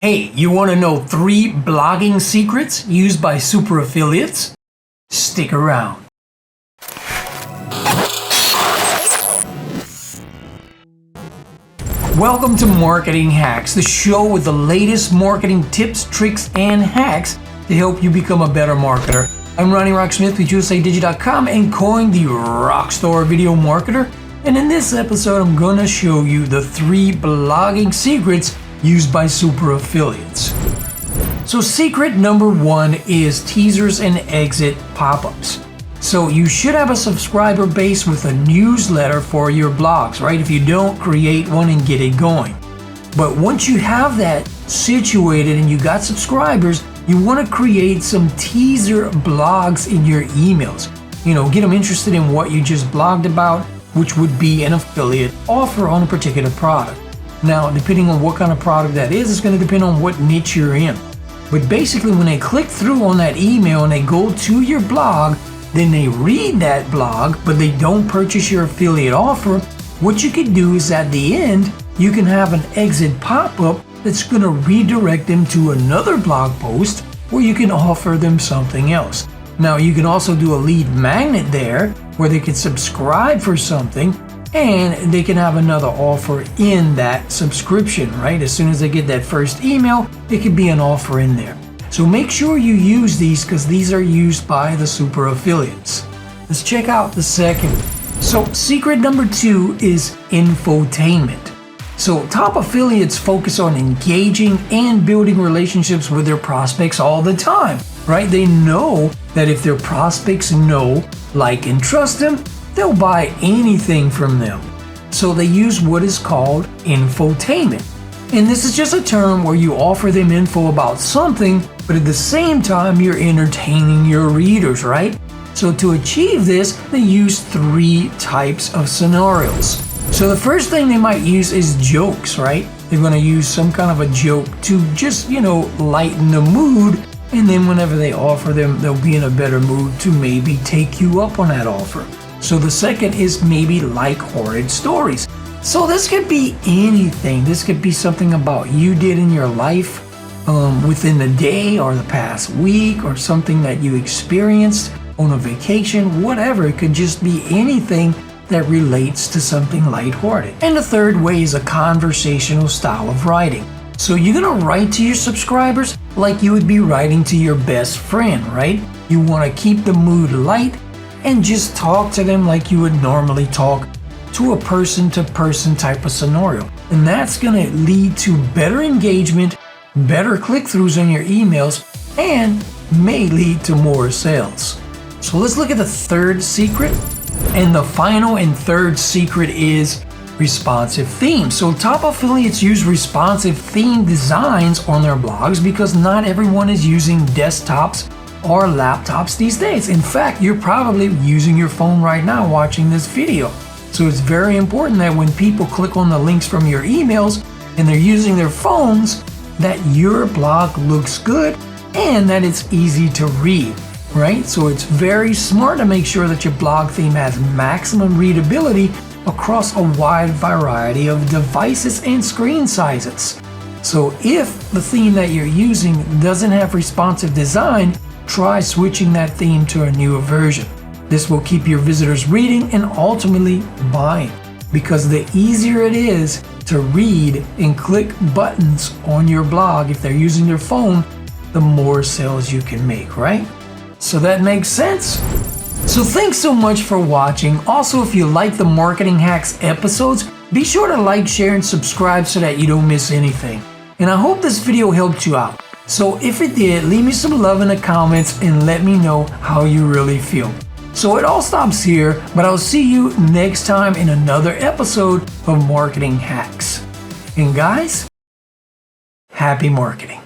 Hey, you want to know 3 blogging secrets used by super affiliates? Stick around. Welcome to Marketing Hacks, the show with the latest marketing tips, tricks, and hacks to help you become a better marketer. I'm ronnierokksmith with USADigi.com and coined the Rockstar Video Marketer. And in this episode, I'm going to show you the 3 blogging secrets used by super affiliates. So secret number 1 is teasers and exit pop-ups. So you should have a subscriber base with a newsletter for your blogs, right? If you don't, create one and get it going. But once you have that situated and you got subscribers, you want to create some teaser blogs in your emails. Get them interested in what you just blogged about, which would be an affiliate offer on a particular product. Now, depending on what kind of product that is, it's going to depend on what niche you're in. But basically, when they click through on that email and they go to your blog, then they read that blog, but they don't purchase your affiliate offer, what you can do is at the end, you can have an exit pop-up that's going to redirect them to another blog post where you can offer them something else. Now, you can also do a lead magnet there where they can subscribe for something and they can have another offer in that subscription, right? As soon as they get that first email, it could be an offer in there. So make sure you use these because these are used by the super affiliates. Let's check out the second. So secret number 2 is infotainment. So top affiliates focus on engaging and building relationships with their prospects all the time, right? They know that if their prospects know, like, and trust them, they'll buy anything from them. So they use what is called infotainment. And this is just a term where you offer them info about something, but at the same time, you're entertaining your readers, right? So to achieve this, they use 3 types of scenarios. So the first thing they might use is jokes, right? They're going to use some kind of a joke to just, lighten the mood. And then whenever they offer them, they'll be in a better mood to maybe take you up on that offer. So the second is maybe lighthearted stories. So this could be anything. This could be something about you did in your life within the day or the past week, or something that you experienced on a vacation, whatever. It could just be anything that relates to something lighthearted. And the third way is a conversational style of writing. So you're going to write to your subscribers like you would be writing to your best friend, right? You want to keep the mood light and just talk to them like you would normally talk to a person-to-person type of scenario. And that's going to lead to better engagement, better click-throughs on your emails, and may lead to more sales. So let's look at the third secret. And the final and third secret is responsive themes. So top affiliates use responsive theme designs on their blogs because not everyone is using desktops or laptops these days. In fact, you're probably using your phone right now watching this video. So it's very important that when people click on the links from your emails and they're using their phones, that your blog looks good and that it's easy to read, right? So it's very smart to make sure that your blog theme has maximum readability across a wide variety of devices and screen sizes. So if the theme that you're using doesn't have responsive design, try switching that theme to a newer version. This will keep your visitors reading and ultimately buying, because the easier it is to read and click buttons on your blog if they're using their phone, the more sales you can make, right? So that makes sense? So thanks so much for watching. Also, if you like the Marketing Hacks episodes, be sure to like, share, and subscribe so that you don't miss anything. And I hope this video helped you out. So if it did, leave me some love in the comments and let me know how you really feel. So it all stops here, but I'll see you next time in another episode of Marketing Hacks. And guys, happy marketing.